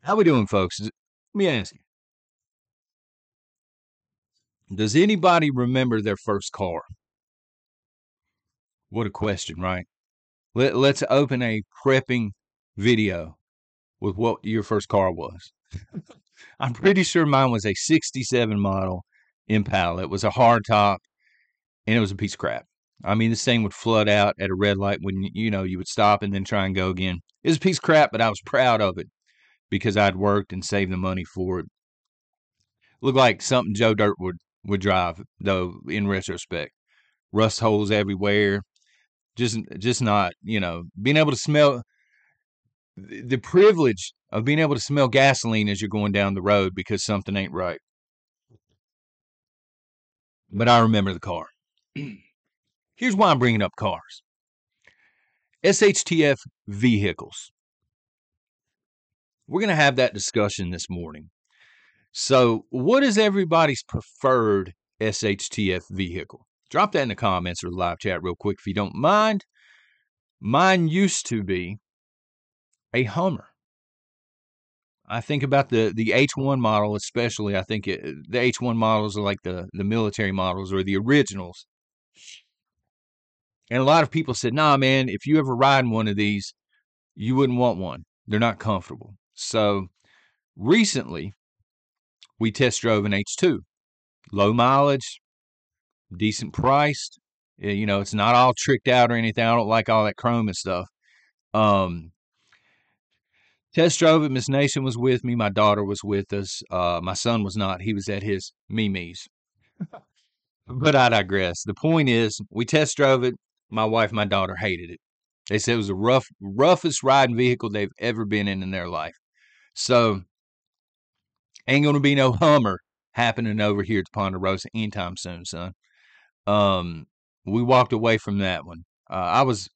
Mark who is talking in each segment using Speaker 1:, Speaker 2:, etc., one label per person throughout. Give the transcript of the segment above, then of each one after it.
Speaker 1: How we doing, folks? Let me ask you, does anybody remember their first car? What a question, right? Let's open a prepping video with what your first car was. I'm pretty sure mine was a 67 model Impala. It was a hard top, and it was a piece of crap. I mean, this thing would flood out at a red light when, you would stop and then try and go again. It was a piece of crap, but I was proud of it because I'd worked and saved the money for it. Looked like something Joe Dirt would drive, though, in retrospect. Rust holes everywhere. Just not, being able to smell the privilege of being able to smell gasoline as you're going down the road because something ain't right. But I remember the car. Here's why I'm bringing up cars. SHTF vehicles. We're going to have that discussion this morning. So, what is everybody's preferred SHTF vehicle? Drop that in the comments or live chat real quick if you don't mind. Mine used to be a Hummer. I think about the H1 model, especially. I think the H1 models are like the military models or the originals. And a lot of people said, nah, man, if you ever ride in one of these, you wouldn't want one. They're not comfortable. So recently, we test drove an H2. Low mileage, decent priced. It's not all tricked out or anything. I don't like all that chrome and stuff. Test drove it. Miss Nation was with me. My daughter was with us. My son was not. He was at his Mimi's. But I digress. The point is, we test drove it. My wife and my daughter hated it. They said it was the roughest riding vehicle they've ever been in their life. So, ain't going to be no Hummer happening over here at the Ponderosa anytime soon, son. We walked away from that one. I was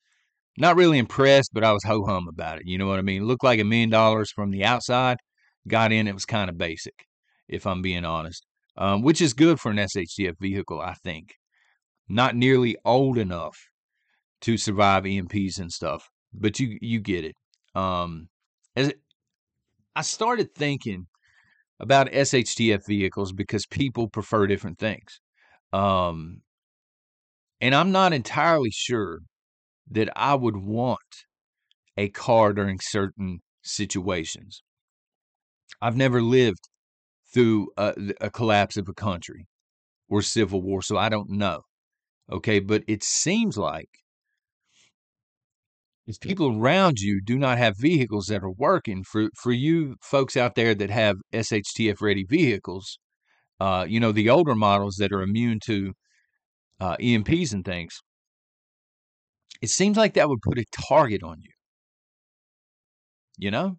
Speaker 1: not really impressed, but I was ho-hum about it. You know what I mean? It looked like $1 million from the outside. Got in, it was kind of basic, if I'm being honest, which is good for an SHTF vehicle, I think. Not nearly old enough to survive EMPs and stuff, but you get it. As I started thinking about SHTF vehicles because people prefer different things. And I'm not entirely sure that I would want a car during certain situations. I've never lived through a collapse of a country or civil war, so I don't know. Okay, but it seems like if people around you do not have vehicles that are working, for you folks out there that have SHTF ready vehicles, the older models that are immune to EMPs and things, it seems like that would put a target on you. You know,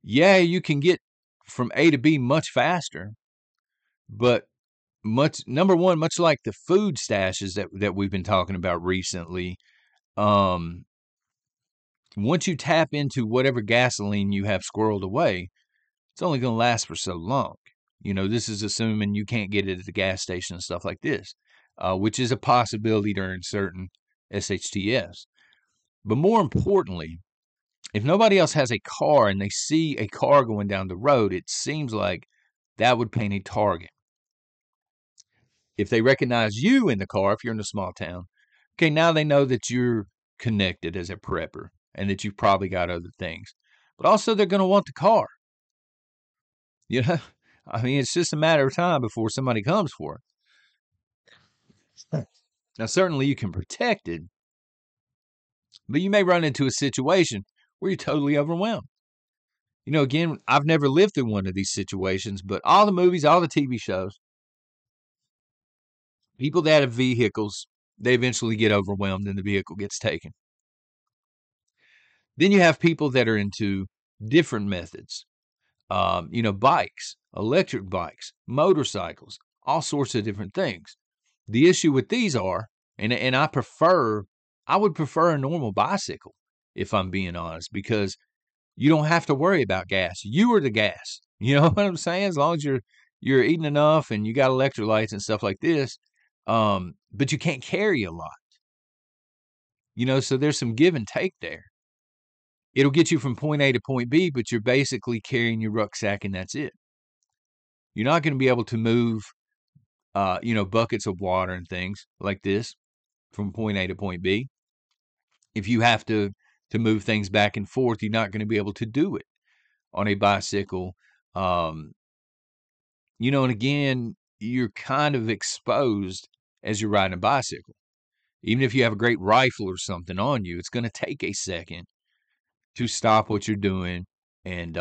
Speaker 1: yeah, you can get from A to B much faster, but number one, much like the food stashes that we've been talking about recently, once you tap into whatever gasoline you have squirreled away, it's only going to last for so long. This is assuming you can't get it at the gas station and stuff like this, which is a possibility during certain SHTFs. But more importantly, if nobody else has a car and they see a car going down the road, it seems like that would paint a target. If they recognize you in the car, if you're in a small town, okay, now they know that you're connected as a prepper and that you've probably got other things. But also, they're going to want the car. I mean, it's just a matter of time before somebody comes for it. Now, certainly you can protect it, but you may run into a situation where you're totally overwhelmed. Again, I've never lived through one of these situations, but all the movies, all the TV shows, people that have vehicles, they eventually get overwhelmed and the vehicle gets taken. Then you have people that are into different methods, bikes, electric bikes, motorcycles, all sorts of different things. The issue with these are, and I would prefer a normal bicycle, if I'm being honest, because you don't have to worry about gas. You are the gas. You know what I'm saying? As long as you're eating enough and you got electrolytes and stuff like this, but you can't carry a lot. So there's some give and take there. It'll get you from point A to point B, but you're basically carrying your rucksack and that's it. You're not going to be able to move, buckets of water and things like this from point A to point B. If you have to move things back and forth, you're not going to be able to do it on a bicycle. Um, and again, you're kind of exposed as you're riding a bicycle. Even if you have a great rifle or something on you, it's going to take a second to stop what you're doing and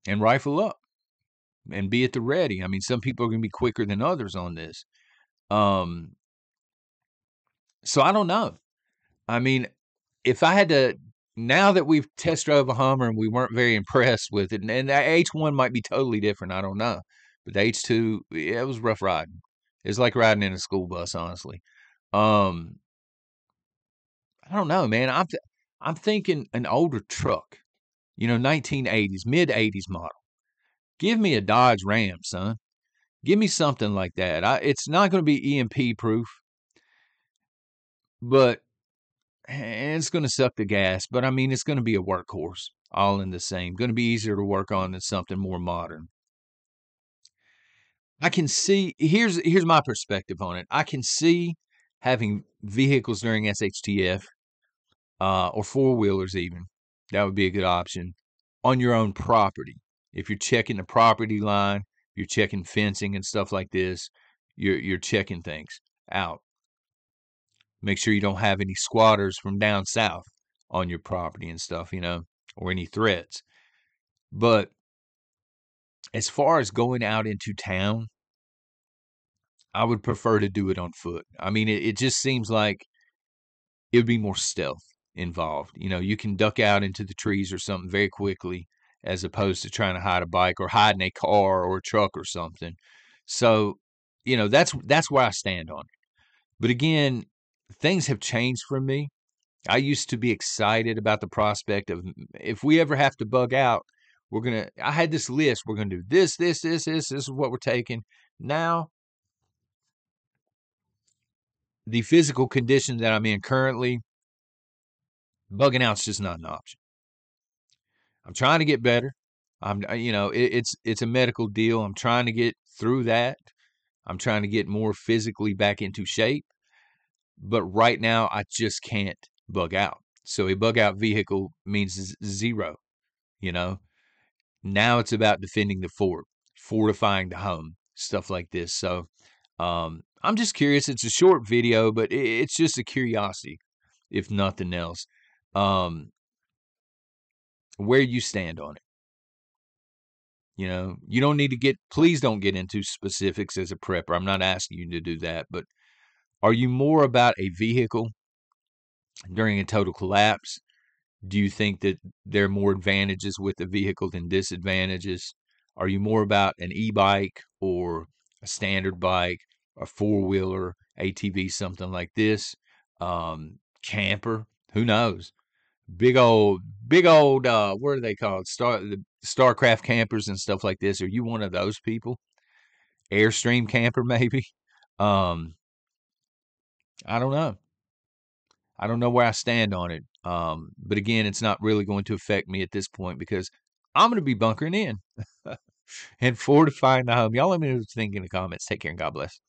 Speaker 1: rifle up and be at the ready. I mean, some people are going to be quicker than others on this. Um, so I don't know. I mean, if I had to, now that we've test drove a Hummer and we weren't very impressed with it, and the H1 might be totally different, I don't know. But the H2, yeah, it was rough riding. It's like riding in a school bus, honestly. Um, I don't know, man. I'm thinking an older truck, 1980s, mid 80s model. Give me a Dodge Ram, son. Give me something like that. It's not going to be EMP proof, but it's going to suck the gas. But I mean, it's going to be a workhorse, all in the same. Going to be easier to work on than something more modern. I can see. Here's my perspective on it. I can see having vehicles during SHTF, or four wheelers even. That would be a good option on your own property. If you're checking the property line, you're checking fencing and stuff like this. You're checking things out. Make sure you don't have any squatters from down south on your property and stuff, or any threats. But as far as going out into town, I would prefer to do it on foot. I mean, it just seems like it would be more stealth involved. You can duck out into the trees or something very quickly as opposed to trying to hide a bike or hide in a car or a truck or something. So, that's where I stand on it. But again, things have changed for me. I used to be excited about the prospect of, if we ever have to bug out, I had this list. We're going to do this, this, this, this. This is what we're taking. Now, the physical condition that I'm in currently, bugging out's just not an option. I'm trying to get better. It's a medical deal. I'm trying to get through that. I'm trying to get more physically back into shape. But right now, I just can't bug out. So a bug out vehicle means zero, you know. Now it's about defending the fort, fortifying the home, stuff like this. So I'm just curious. It's a short video, but it's just a curiosity, if nothing else. Where you stand on it. You don't need to please don't get into specifics as a prepper. I'm not asking you to do that, but are you more about a vehicle during a total collapse? Do you think that there are more advantages with the vehicle than disadvantages? Are you more about an e-bike or a standard bike, a four-wheeler, ATV, something like this? Camper? Who knows? Big old, what are they called? The Starcraft campers and stuff like this. Are you one of those people? Airstream camper, maybe? Um, I don't know. I don't know where I stand on it. But again, it's not really going to affect me at this point because I'm going to be bunkering in and fortifying the home. Y'all let me know what you think in the comments. Take care and God bless.